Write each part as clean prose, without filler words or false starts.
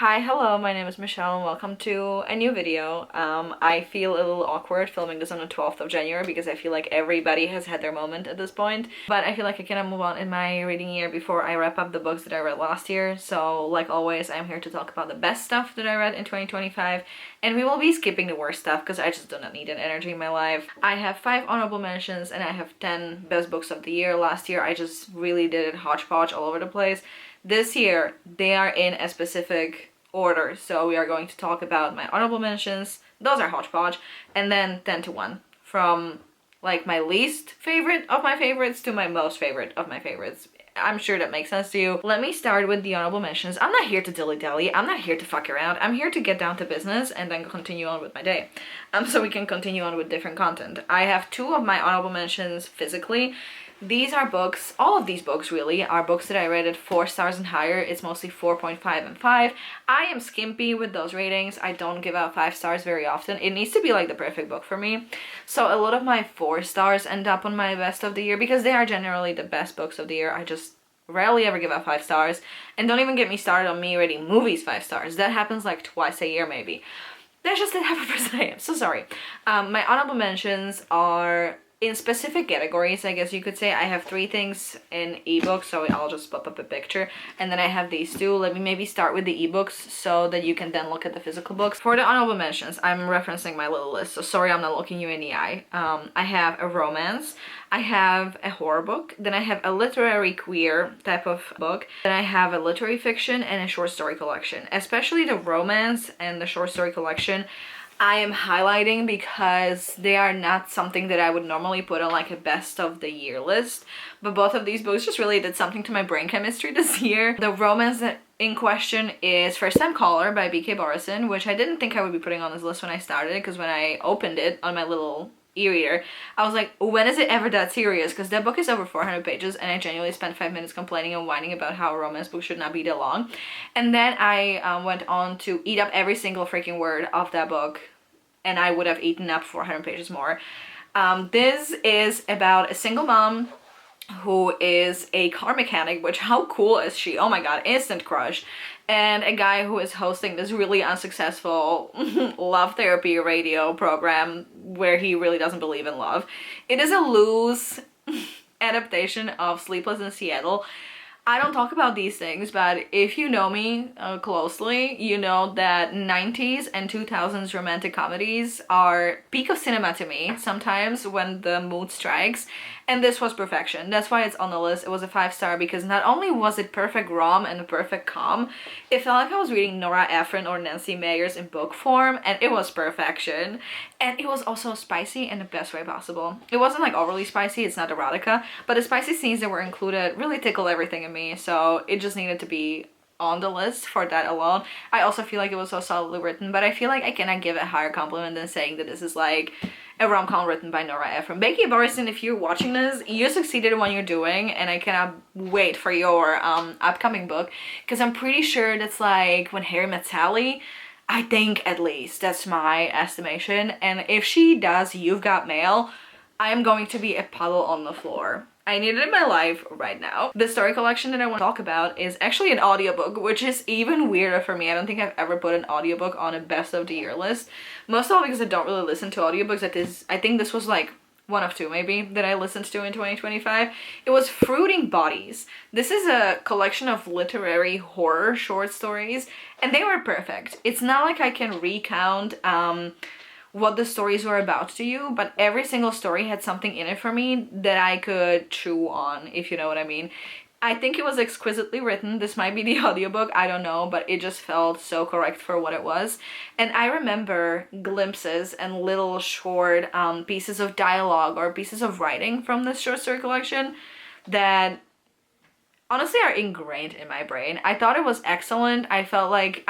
Hi, hello, my name is Michelle and welcome to a new video. I feel a little awkward filming this on the 12th of January because I feel like everybody has had their moment at this point. But I feel like I cannot move on in my reading year before I wrap up the books that I read last year. So like always, I'm here to talk about the best stuff that I read in 2025. And we will be skipping the worst stuff because I just do not need that energy in my life. I have 5 honorable mentions and I have 10 best books of the year. Last year I just really did it hodgepodge all over the place. This year, they are in a specific order, so we are going to talk about my honorable mentions, those are hodgepodge, and then 10 to 1, from like my least favorite of my favorites to my most favorite of my favorites. I'm sure that makes sense to you. Let me start with the honorable mentions. I'm not here to dilly-dally, I'm not here to fuck around, I'm here to get down to business and then continue on with my day. So we can continue on with different content. I have 2 of my honorable mentions physically. These are books, all of these books really, are books that I rated 4 stars and higher. It's mostly 4.5 and 5. I am skimpy with those ratings. I don't give out 5 stars very often. It needs to be like the perfect book for me. So a lot of my 4 stars end up on my best of the year because they are generally the best books of the year. I just rarely ever give out 5 stars. And don't even get me started on me rating movies 5 stars. That happens like twice a year maybe. That's just the type of person I am. So sorry. My honorable mentions are in specific categories, I guess you could say. I have 3 things in ebooks, so I'll just pop up a picture. And then I have these 2. Let me maybe start with the ebooks so that you can then look at the physical books. For the honorable mentions, I'm referencing my little list, so sorry I'm not looking you in the eye. I have a romance, I have a horror book, then I have a literary queer type of book, then I have a literary fiction and a short story collection. Especially the romance and the short story collection I am highlighting because they are not something that I would normally put on like a best of the year list, but both of these books just really did something to my brain chemistry this year. The romance in question is First Time Caller by B.K. Borison, which I didn't think I would be putting on this list when I started, because when I opened it on my little e-reader, I was like, when is it ever that serious? Because that book is over 400 pages and I genuinely spent 5 minutes complaining and whining about how a romance book should not be that long. And then I went on to eat up every single freaking word of that book, and I would have eaten up 400 pages more. This is about a single mom who is a car mechanic, which how cool is she? Oh my god, instant crush. And a guy who is hosting this really unsuccessful love therapy radio program where he really doesn't believe in love. It is a loose adaptation of Sleepless in Seattle. I don't talk about these things, but if you know me closely, you know that 90s and 2000s romantic comedies are peak of cinema to me sometimes when the mood strikes, and this was perfection. That's why it's on the list. It was a 5-star because not only was it perfect rom and a perfect com, it felt like I was reading Nora Ephron or Nancy Meyers in book form, and it was perfection. And it was also spicy in the best way possible. It wasn't like overly spicy, it's not erotica, but the spicy scenes that were included really tickled everything in me, so it just needed to be on the list for that alone. I also feel like it was so solidly written, but I feel like I cannot give a higher compliment than saying that this is like a rom-com written by Nora Ephron. Becky Borison, if you're watching this, you succeeded in what you're doing, and I cannot wait for your upcoming book, because I'm pretty sure that's like When Harry Met Sally. I think, at least that's my estimation, and if she does You've Got Mail, I am going to be a puddle on the floor. I need it in my life right now. The story collection that I want to talk about is actually an audiobook, which is even weirder for me. I don't think I've ever put an audiobook on a best of the year list. Most of all because I don't really listen to audiobooks. I think this was like one of 2 maybe that I listened to in 2025. It was Fruiting Bodies. This is a collection of literary horror short stories, and they were perfect. It's not like I can recount what the stories were about to you, but every single story had something in it for me that I could chew on, if you know what I mean. I think it was exquisitely written. This might be the audiobook, I don't know, but it just felt so correct for what it was. And I remember glimpses and little short pieces of dialogue or pieces of writing from this short story collection that honestly are ingrained in my brain. I thought it was excellent. I felt like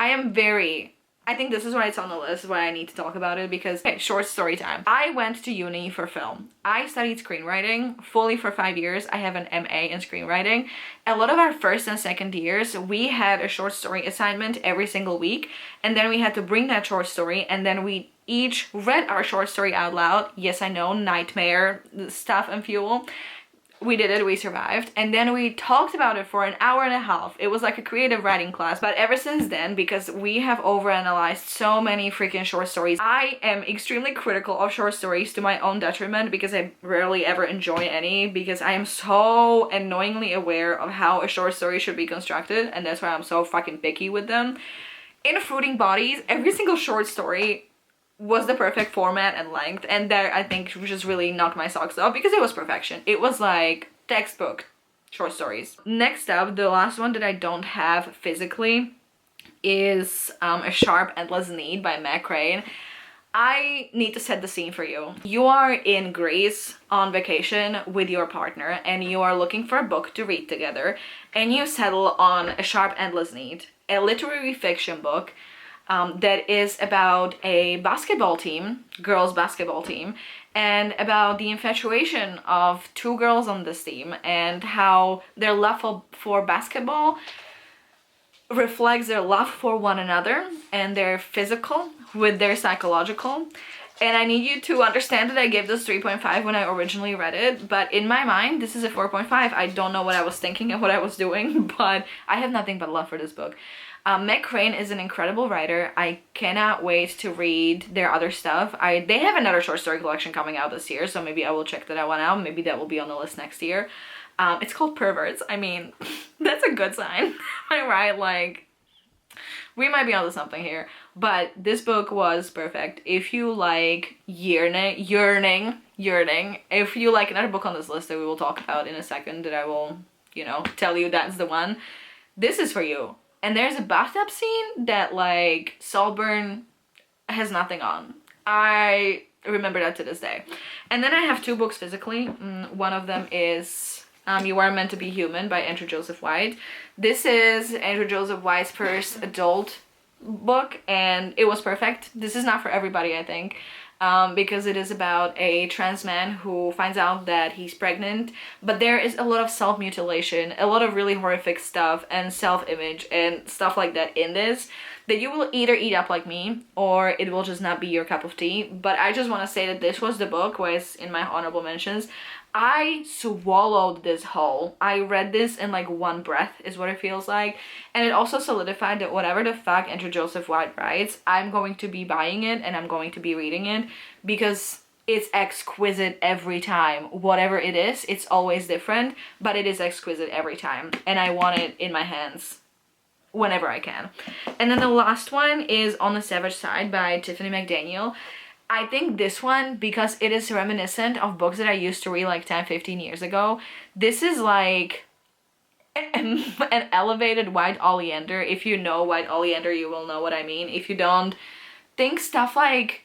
I think this is why it's on the list, why I need to talk about it, because, okay, short story time. I went to uni for film. I studied screenwriting fully for 5 years. I have an MA in screenwriting. A lot of our first and second years, we had a short story assignment every single week, and then we had to bring that short story, and then we each read our short story out loud. Yes, I know, nightmare stuff and fuel. we did it, we survived, and then we talked about it for an hour and a half. It was like a creative writing class. But ever since then, because we have overanalyzed so many freaking short stories, I am extremely critical of short stories to my own detriment, because I rarely ever enjoy any, because I am so annoyingly aware of how a short story should be constructed, and that's why I'm so fucking picky with them. In Fruiting Bodies, every single short story was the perfect format and length, and that I think just really knocked my socks off, because it was perfection. It was like textbook short stories. Next up, the last one that I don't have physically is A Sharp Endless Need by Meg Crane. I need to set the scene for you. You are in Greece on vacation with your partner, and you are looking for a book to read together, and you settle on A Sharp Endless Need, a literary fiction book that is about a basketball team, girls basketball team, and about the infatuation of two girls on this team, and how their love for basketball reflects their love for one another, and their physical with their psychological. And I need you to understand that I gave this 3.5 when I originally read it, but in my mind this is a 4.5. I don't know what I was thinking and what I was doing, but I have nothing but love for this book. Meg Crane is an incredible writer. I cannot wait to read their other stuff. They have another short story collection coming out this year, so maybe I will check that one out. Maybe that will be on the list next year. It's called Perverts. I mean, that's a good sign. Am I right? Like, we might be onto something here. But this book was perfect. If you like yearning, if you like another book on this list that we will talk about in a second, that I will, you know, tell you that's the one, this is for you. And there's a bathtub scene that, like, Saltburn has nothing on. I remember that to this day. And then I have two books physically. One of them is You Are Meant to Be Human by Andrew Joseph White. This is Andrew Joseph White's first adult book, and it was perfect. This is not for everybody, I think. Because it is about a trans man who finds out that he's pregnant, but there is a lot of self-mutilation, a lot of really horrific stuff, and self-image and stuff like that in this, that you will either eat up like me, or it will just not be your cup of tea. But I just want to say that this was the book, was in my honorable mentions. I swallowed this whole. I read this in like one breath, is what it feels like. And it also solidified that whatever the fuck Andrew Joseph White writes, I'm going to be buying it and I'm going to be reading it, because it's exquisite every time. Whatever it is, it's always different, but it is exquisite every time. And I want it in my hands whenever I can. And then the last one is On the Savage Side by Tiffany McDaniel. I think this one, because it is reminiscent of books that I used to read like 10-15 years ago, this is like an elevated White Oleander. If you know White Oleander, you will know what I mean. If you don't, think stuff like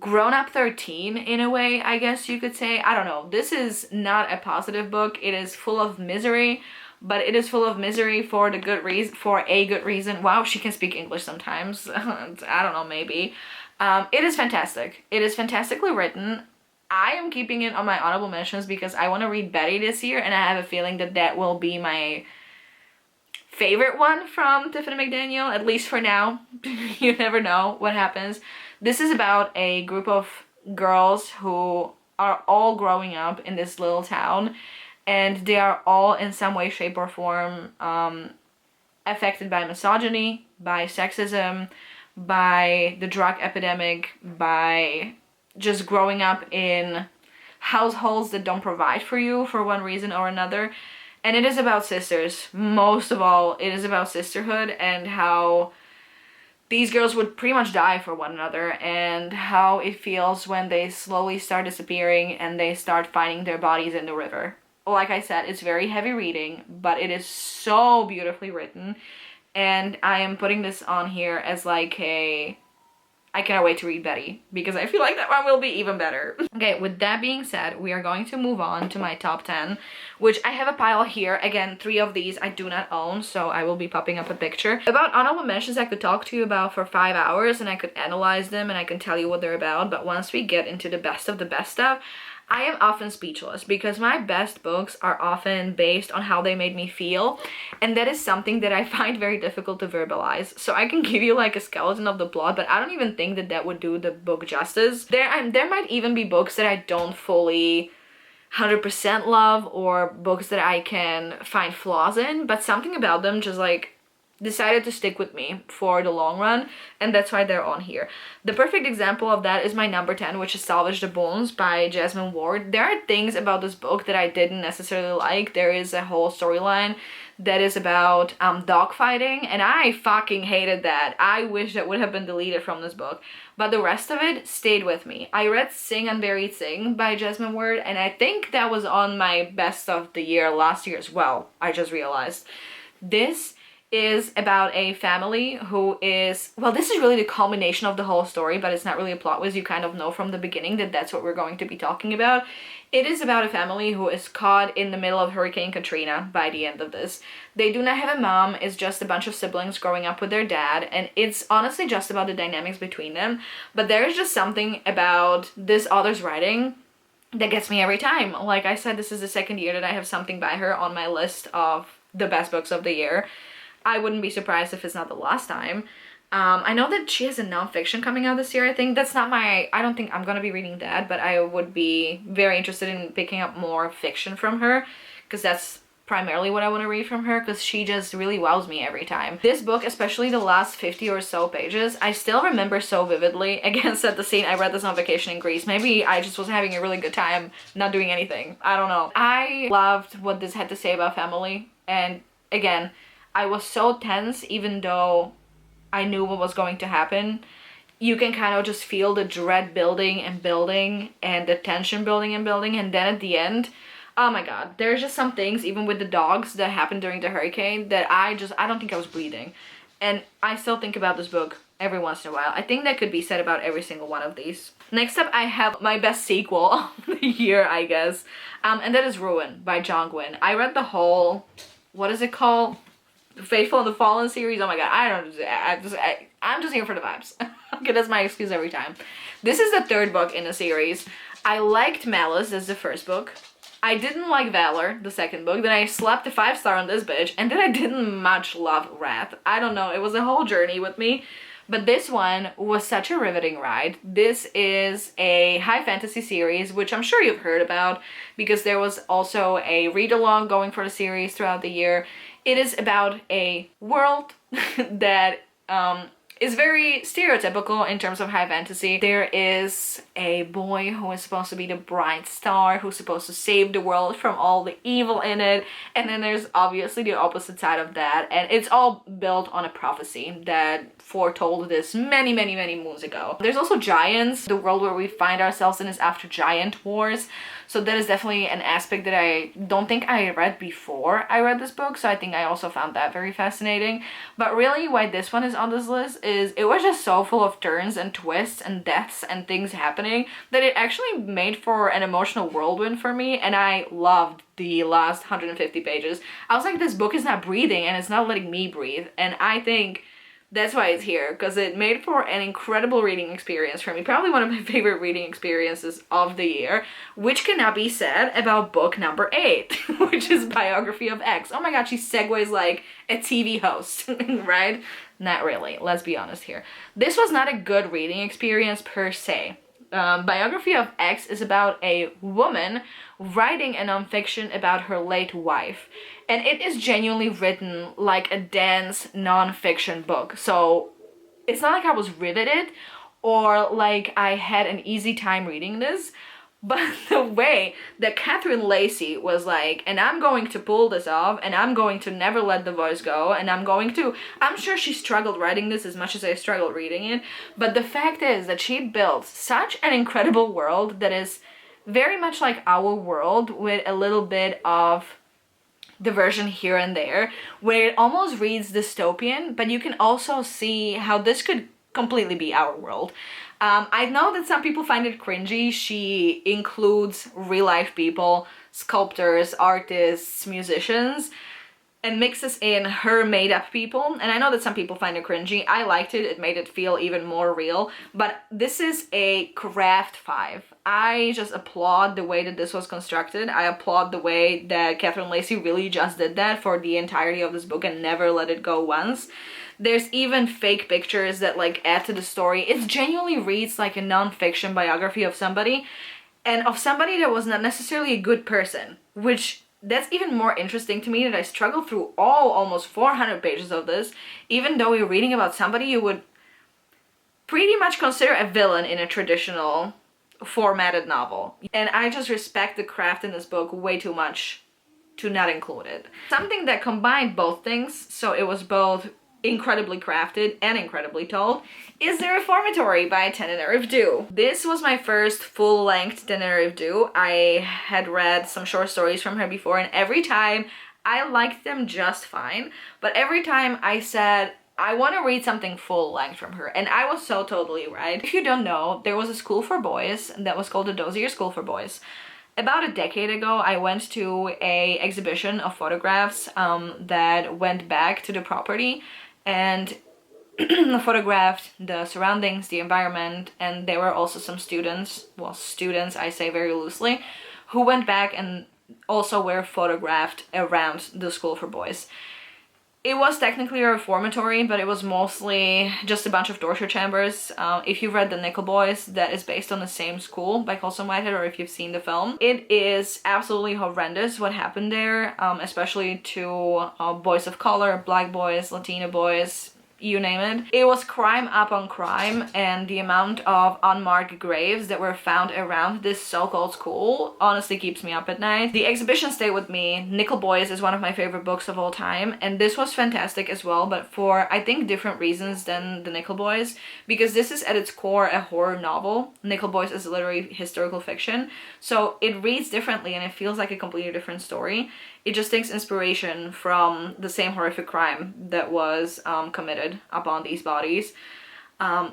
Grown Up 13 in a way, I guess you could say. I don't know. This is not a positive book. It is full of misery, but it is full of misery for the good reason, for a good reason. Wow, she can speak English sometimes. I don't know, maybe. It is fantastic. It is fantastically written. I am keeping it on my honorable mentions because I want to read Betty this year, and I have a feeling that that will be my favorite one from Tiffany McDaniel, at least for now. You never know what happens. This is about a group of girls who are all growing up in this little town, and they are all in some way, shape, or form affected by misogyny, by sexism, by the drug epidemic, by just growing up in households that don't provide for you for one reason or another. And it is about sisters. Most of all, it is about sisterhood, and how these girls would pretty much die for one another, and how it feels when they slowly start disappearing and they start finding their bodies in the river. Like I said, it's very heavy reading, but it is so beautifully written. And I am putting this on here as like I cannot wait to read Betty, because I feel like that one will be even better. Okay, with that being said, we are going to move on to my top 10, which I have a pile here. Again, 3 of these I do not own, so I will be popping up a picture. About honorable mentions, I could talk to you about for 5 hours, and I could analyze them, and I can tell you what they're about. But once we get into the best of the best stuff, I am often speechless, because my best books are often based on how they made me feel, and that is something that I find very difficult to verbalize. So I can give you like a skeleton of the plot, but I don't even think that that would do the book justice. There might even be books that I don't fully 100% love or books that I can find flaws in, but something about them just like decided to stick with me for the long run, and that's why they're on here. The perfect example of that is my number 10, which is Salvage the Bones by Jasmine Ward. There are things about this book that I didn't necessarily like. There is a whole storyline that is about dog fighting, and I fucking hated that. I wish that would have been deleted from this book, but the rest of it stayed with me. I read Sing Unburied Sing by Jasmine Ward, and I think that was on my best of the year last year as well, I just realized. This is about a family who is, well, this is really the culmination of the whole story, but it's not really a plot twist. You kind of know from the beginning that that's what we're going to be talking about. It is about a family who is caught in the middle of Hurricane Katrina by the end of this. They do not have a mom, it's just a bunch of siblings growing up with their dad, and it's honestly just about the dynamics between them. But there is just something about this author's writing that gets me every time. Like I said, this is the second year that I have something by her on my list of the best books of the year. I wouldn't be surprised if it's not the last time. I know that she has a nonfiction coming out this year, I think. That's not my... I don't think I'm gonna be reading that, but I would be very interested in picking up more fiction from her, because that's primarily what I want to read from her, because she just really wows me every time. This book, especially the last 50 or so pages, I still remember so vividly. Again, set the scene, I read this on vacation in Greece. Maybe I just was having a really good time not doing anything. I don't know. I loved what this had to say about family, and again, I was so tense even though I knew what was going to happen. You can kind of just feel the dread building and building and the tension building and building, and then at the end, oh my god, there's just some things, even with the dogs, that happened during the hurricane that I don't think I was breathing. And I still think about this book every once in a while. I think that could be said about every single one of these. Next up, I have my best sequel of the year, I guess. And that is Ruin by John Gwynne. I read the whole, what is it called? Faithful and the Fallen series. Oh my god, I'm just here for the vibes. Okay, that's my excuse every time. This is the third book in the series. I liked Malice, that's the first book. I didn't like Valor, the second book. Then I slapped a 5-star on this bitch, and then I didn't much love Wrath. I don't know, it was a whole journey with me. But this one was such a riveting ride. This is a high fantasy series, which I'm sure you've heard about, because there was also a read-along going for the series throughout the year. It is about a world that is very stereotypical in terms of high fantasy. There is a boy who is supposed to be the bright star, who's supposed to save the world from all the evil in it, and then there's obviously the opposite side of that, and it's all built on a prophecy that foretold this many moons ago. There's also giants. The world where we find ourselves in is after giant wars, so that is definitely an aspect that I don't think I read before I read this book, so I think I also found that very fascinating. But really why this one is on this list is it was just so full of turns and twists and deaths and things happening that it actually made for an emotional whirlwind for me, and I loved the last 150 pages. I was like, this book is not breathing and it's not letting me breathe, and I think that's why it's here, because it made for an incredible reading experience for me. Probably one of my favorite reading experiences of the year, which cannot be said about book number 8, which is Biography of X. Oh my god, she segues like a TV host, right? Not really, let's be honest here. This was not a good reading experience per se. Biography of X is about a woman writing a nonfiction about her late wife, and it is genuinely written like a dense nonfiction book. So it's not like I was riveted or like I had an easy time reading this, but the way that Catherine Lacey was like, and I'm going to pull this off, and I'm going to never let the voice go, and I'm sure she struggled writing this as much as I struggled reading it, but the fact is that she built such an incredible world that is very much like our world, with a little bit of diversion here and there, where it almost reads dystopian, but you can also see how this could completely be our world. I know that some people find it cringy. She includes real-life people, sculptors, artists, musicians, and mixes in her made-up people. And I know that some people find it cringy. I liked it. It made it feel even more real. But this is a craft 5. I just applaud the way that this was constructed. I applaud the way that Catherine Lacey really just did that for the entirety of this book and never let it go once. There's even fake pictures that like add to the story. It genuinely reads like a non-fiction biography of somebody. and of somebody that was not necessarily a good person, which that's even more interesting to me, that I struggled through almost 400 pages of this, even though you're reading about somebody you would pretty much consider a villain in a traditional formatted novel. And I just respect the craft in this book way too much to not include it. Something that combined both things, so it was both incredibly crafted and incredibly told, is The Reformatory by Tananarive Due. This was my first full-length Tananarive Due. I had read some short stories from her before, and every time I liked them just fine, but every time I said, I want to read something full-length from her, and I was so totally right. If you don't know, there was a school for boys that was called the Dozier School for Boys. About a decade ago, I went to a exhibition of photographs that went back to the property and photographed the surroundings, the environment, and there were also some students, well, students I say very loosely, who went back and also were photographed around the school for boys. It was technically a reformatory, but it was mostly just a bunch of torture chambers. If you've read The Nickel Boys, that is based on the same school by Colson Whitehead, or if you've seen the film. It is absolutely horrendous what happened there, especially to boys of color, black boys, Latino boys, you name it. It was crime upon crime, and the amount of unmarked graves that were found around this so-called school honestly keeps me up at night. The exhibition stayed with me. Nickel Boys is one of my favorite books of all time, and this was fantastic as well, but for, I think, different reasons than The Nickel Boys, because this is at its core a horror novel. Nickel Boys is literally historical fiction, so it reads differently and it feels like a completely different story. It just takes inspiration from the same horrific crime that was committed upon these bodies.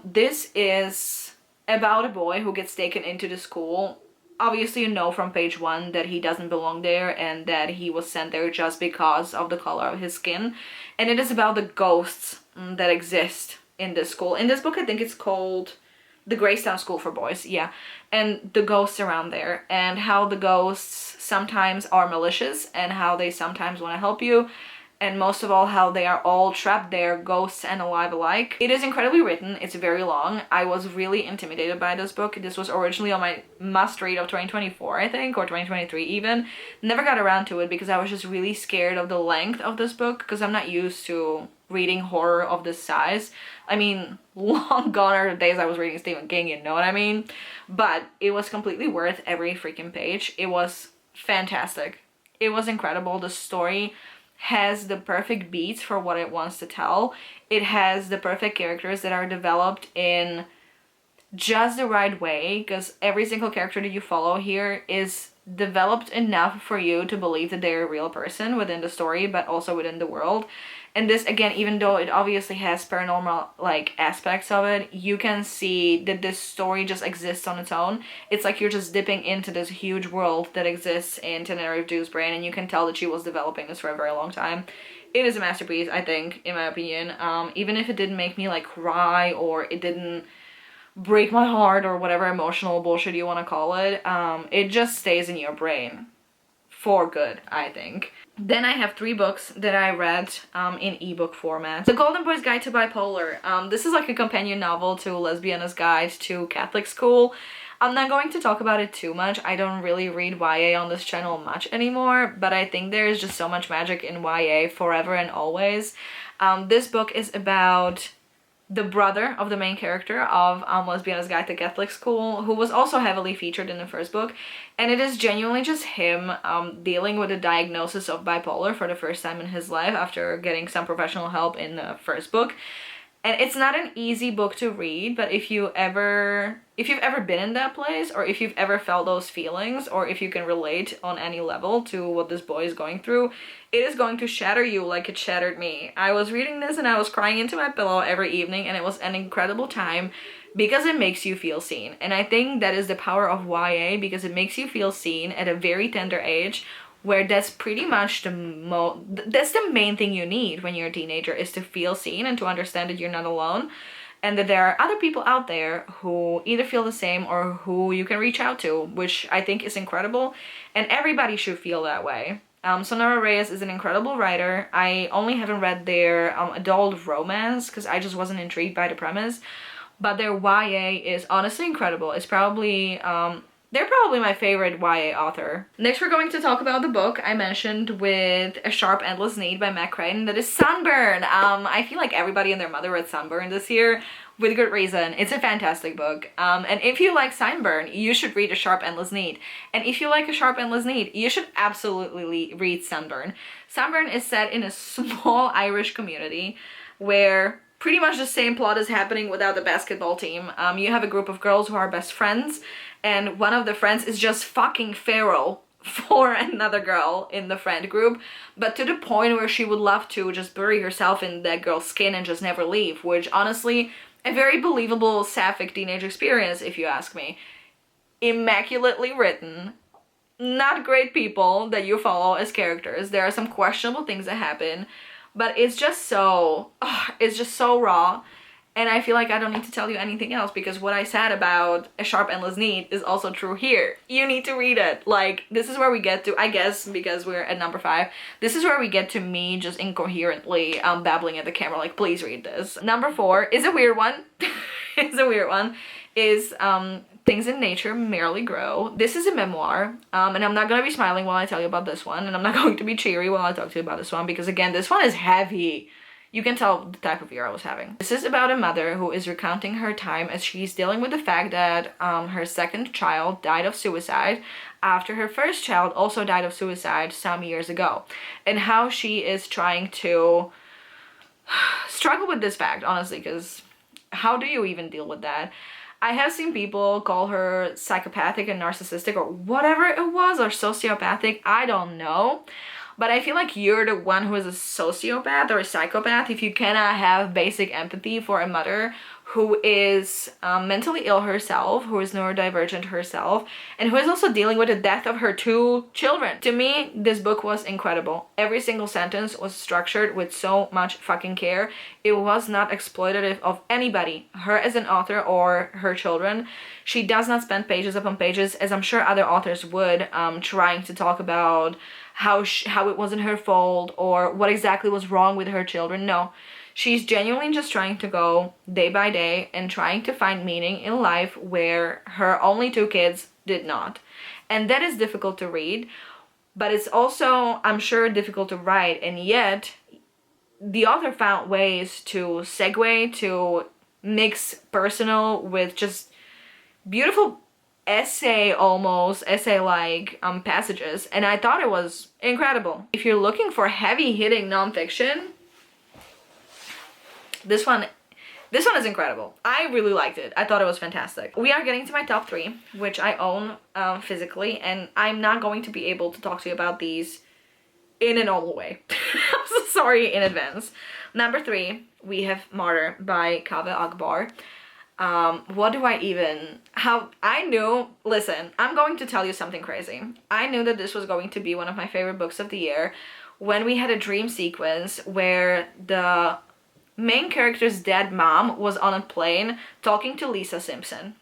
This is about a boy who gets taken into the school. Obviously, you know from page 1 that he doesn't belong there and that he was sent there just because of the color of his skin. And it is about the ghosts that exist in this school. In this book, I think it's called The Greystown School for Boys, yeah. And the ghosts around there, and how the ghosts sometimes are malicious and how they sometimes want to help you, and most of all how they are all trapped there, ghosts and alive alike. It is incredibly written, it's very long. I was really intimidated by this book. This was originally on my must-read of 2024, I think, or 2023 even. Never got around to it because I was just really scared of the length of this book, because I'm not used to reading horror of this size. I mean, long gone are the days I was reading Stephen King, you know what I mean? But it was completely worth every freaking page. It was fantastic. It was incredible. The story has the perfect beats for what it wants to tell. It has the perfect characters that are developed in just the right way, because every single character that you follow here is developed enough for you to believe that they're a real person within the story, but also within the world. And this, again, even though it obviously has paranormal, like, aspects of it, you can see that this story just exists on its own. It's like you're just dipping into this huge world that exists in Tananarive Due's brain, and you can tell that she was developing this for a very long time. It is a masterpiece, I think, in my opinion. Even if it didn't make me, like, cry, or it didn't break my heart, or whatever emotional bullshit you want to call it, it just stays in your brain for good, I think. Then I have 3 books that I read in ebook format. The Golden Boy's Guide to Bipolar. This is like a companion novel to Lesbiana's Guide to Catholic School. I'm not going to talk about it too much. I don't really read YA on this channel much anymore, but I think there is just so much magic in YA forever and always. This book is about the brother of the main character of Lesbiana's Guide to Catholic School, who was also heavily featured in the first book, and it is genuinely just him dealing with a diagnosis of bipolar for the first time in his life after getting some professional help in the first book. And it's not an easy book to read, but if you've ever been in that place, or if you've ever felt those feelings, or if you can relate on any level to what this boy is going through, it is going to shatter you like it shattered me. I was reading this and I was crying into my pillow every evening, and it was an incredible time because it makes you feel seen. And I think that is the power of YA, because it makes you feel seen at a very tender age, where that's pretty much that's the main thing you need when you're a teenager, is to feel seen and to understand that you're not alone, and that there are other people out there who either feel the same or who you can reach out to, which I think is incredible, and everybody should feel that way. Sonora Reyes is an incredible writer. I only haven't read their adult romance because I just wasn't intrigued by the premise, but their YA is honestly incredible. It's probably they're probably my favorite YA author. Next we're going to talk about the book I mentioned with A Sharp Endless Need by Matt Crichton, that is Sunburn. I feel like everybody and their mother read Sunburn this year, with good reason. It's a fantastic book. And if you like Sunburn, you should read A Sharp Endless Need. And if you like A Sharp Endless Need, you should absolutely read Sunburn. Sunburn is set in a small Irish community where pretty much the same plot is happening without the basketball team. You have a group of girls who are best friends, and one of the friends is just fucking feral for another girl in the friend group, but to the point where she would love to just bury herself in that girl's skin and just never leave, which honestly, a very believable sapphic teenage experience if you ask me. Immaculately written, not great people that you follow as characters. There are some questionable things that happen, but it's just so raw. And I feel like I don't need to tell you anything else, because what I said about A Sharp Endless Need is also true here. You need to read it. Like, this is where we get to, I guess, because we're at number 5, this is where we get to me just incoherently babbling at the camera, like, please read this. Number 4 is a weird one. It's a weird one. Is Things in Nature Merely Grow. This is a memoir, and I'm not gonna be smiling while I tell you about this one, and I'm not going to be cheery while I talk to you about this one, because again, this one is heavy. You can tell the type of year I was having. This is about a mother who is recounting her time as she's dealing with the fact that her second child died of suicide after her first child also died of suicide some years ago, and how she is trying to struggle with this fact, honestly, because how do you even deal with that? I have seen people call her psychopathic and narcissistic or whatever it was, or sociopathic, I don't know. But I feel like you're the one who is a sociopath or a psychopath if you cannot have basic empathy for a mother who is mentally ill herself, who is neurodivergent herself, and who is also dealing with the death of her 2 children. To me, this book was incredible. Every single sentence was structured with so much fucking care. It was not exploitative of anybody, her as an author or her children. She does not spend pages upon pages, as I'm sure other authors would, trying to talk about how it wasn't her fault or what exactly was wrong with her children. No, she's genuinely just trying to go day by day and trying to find meaning in life where her only 2 kids did not. And that is difficult to read, but it's also, I'm sure, difficult to write, and yet the author found ways to segue, to mix personal with just beautiful essay-like passages, and I thought it was incredible. If you're looking for heavy-hitting nonfiction, this one is incredible. I really liked it. I thought it was fantastic. We are getting to my top 3, which I own physically, and I'm not going to be able to talk to you about these in a normal way. I'm so sorry in advance. Number 3, we have Martyr by Kaveh Akbar. What do I even, listen, I'm going to tell you something crazy. I knew that this was going to be one of my favorite books of the year when we had a dream sequence where the main character's dead mom was on a plane talking to Lisa Simpson.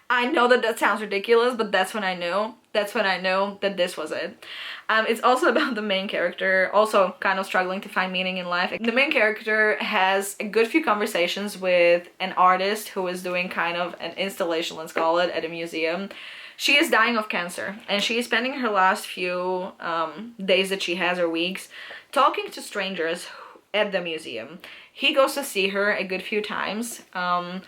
I know that sounds ridiculous, but that's when I knew. That's when I knew that this was it. It's also about the main character also kind of struggling to find meaning in life. The main character has a good few conversations with an artist who is doing kind of an installation, let's call it, at a museum. She is dying of cancer, and she is spending her last few days that she has, or weeks, talking to strangers at the museum. He goes to see her a good few times, and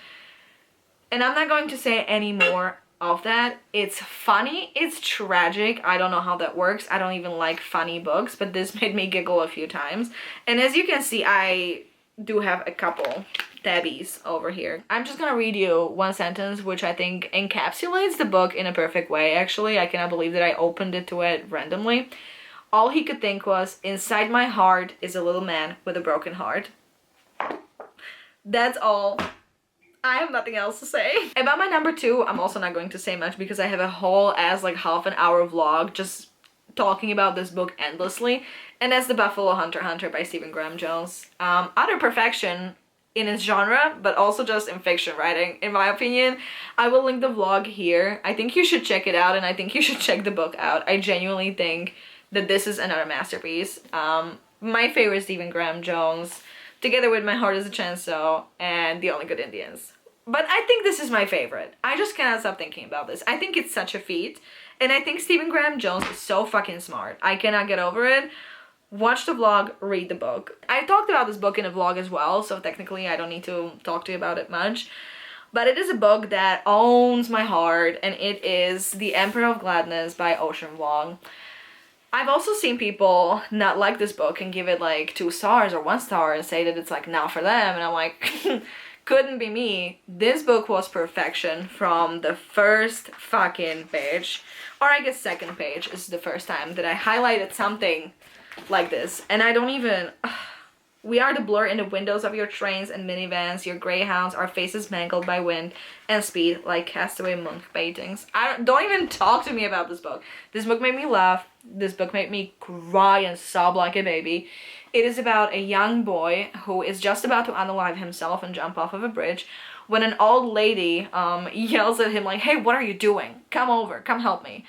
I'm not going to say any more of that. It's funny, it's tragic. I don't know how that works. I don't even like funny books, but this made me giggle a few times. And as you can see, I do have a couple tabbies over here. I'm just gonna read you one sentence which I think encapsulates the book in a perfect way. Actually, I cannot believe that I opened it to it randomly. All he could think was, inside my heart is a little man with a broken heart. That's all. I have nothing else to say. About my number 2, I'm also not going to say much because I have a whole like half-an-hour vlog just talking about this book endlessly, and that's The Buffalo Hunter by Stephen Graham Jones. Utter perfection in its genre, but also just in fiction writing, in my opinion. I will link the vlog here. I think you should check it out, and I think you should check the book out. I genuinely think that this is another masterpiece. My favorite Stephen Graham Jones, together with My Heart is a Chainsaw and The Only Good Indians. But I think this is my favorite. I just cannot stop thinking about this. I think it's such a feat. And I think Stephen Graham Jones is so fucking smart. I cannot get over it. Watch the vlog, read the book. I talked about this book in a vlog as well, so technically I don't need to talk to you about it much. But it is a book that owns my heart, and it is The Emperor of Gladness by Ocean Vuong. I've also seen people not like this book and give it like 2 stars or 1 star and say that it's like not for them, and I'm like, couldn't be me. This book was perfection from the first fucking page, or I guess second page is the first time that I highlighted something like this. And I don't even... We are the blur in the windows of your trains and minivans, your greyhounds, our faces mangled by wind and speed like castaway monk paintings. Don't even talk to me about this book. This book made me laugh. This book made me cry and sob like a baby. It is about a young boy who is just about to unalive himself and jump off of a bridge when an old lady yells at him like, hey, what are you doing? Come over, come help me.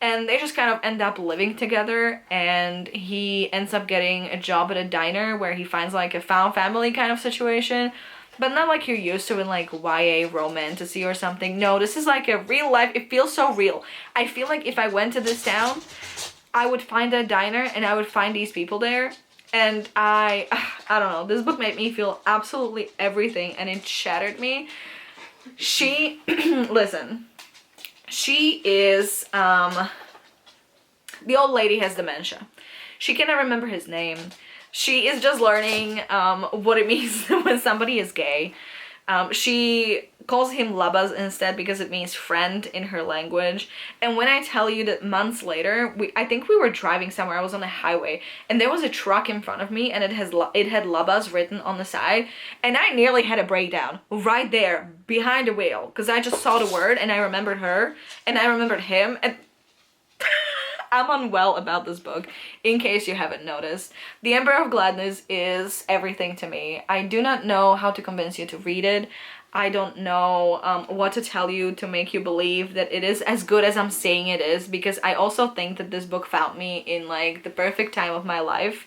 And they just kind of end up living together, and he ends up getting a job at a diner where he finds like a found family kind of situation, but not like you're used to in like YA romantasy or something. No, this is like a real life. It feels so real. I feel like if I went to this town, I would find a diner and I would find these people there. And I don't know, this book made me feel absolutely everything, and it shattered me. She, listen. She is, the old lady has dementia. She cannot remember his name. She is just learning what it means when somebody is gay. She calls him labas instead because it means friend in her language. And when I tell you that months later, I think we were driving somewhere, I was on a highway, and there was a truck in front of me, and it had labas written on the side, and I nearly had a breakdown right there behind the wheel because I just saw the word and I remembered her and I remembered him, and I'm unwell about this book, in case you haven't noticed. The Emperor of Gladness is everything to me. I do not know how to convince you to read it. I don't know what to tell you to make you believe that it is as good as I'm saying it is, because I also think that this book found me in like the perfect time of my life.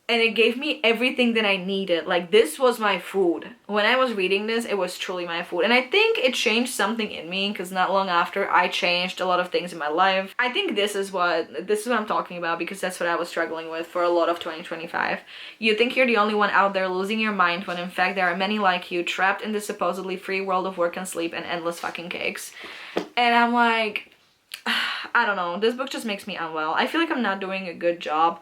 And it gave me everything that I needed. Like, this was my food. When I was reading this, it was truly my food. And I think it changed something in me, because not long after, I changed a lot of things in my life. I think this is what I'm talking about, because that's what I was struggling with for a lot of 2025. You think you're the only one out there losing your mind, when in fact there are many like you, trapped in this supposedly free world of work and sleep and endless fucking cakes. And I'm like, I don't know. This book just makes me unwell. I feel like I'm not doing a good job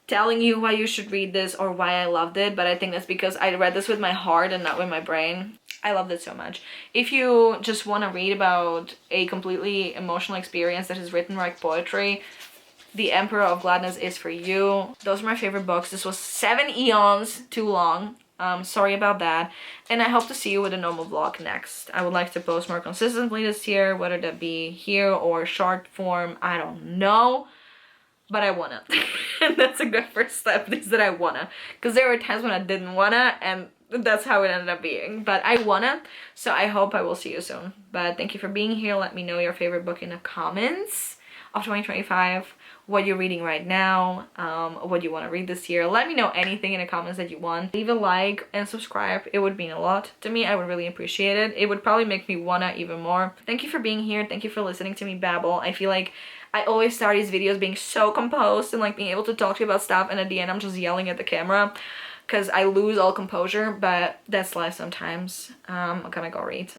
telling you why you should read this or why I loved it, but I think that's because I read this with my heart and not with my brain. I loved it so much. If you just want to read about a completely emotional experience that is written like poetry, The Emperor of Gladness is for you. Those are my favorite books. This was 7 eons too long. Sorry about that. And I hope to see you with a normal vlog next. I would like to post more consistently this year, whether that be here or short form, I don't know. But I wanna. And that's a good first step, is that I wanna. Because there were times when I didn't wanna, and that's how it ended up being. But I wanna, so I hope I will see you soon. But thank you for being here. Let me know your favorite book in the comments of 2025. What you're reading right now, what you want to read this year. Let me know anything in the comments that you want. Leave a like and subscribe. It would mean a lot to me. I would really appreciate it. It would probably make me wanna even more. Thank you for being here. Thank you for listening to me babble. I feel like I always start these videos being so composed and like being able to talk to you about stuff, and at the end I'm just yelling at the camera because I lose all composure, but that's life sometimes. I'm gonna go read.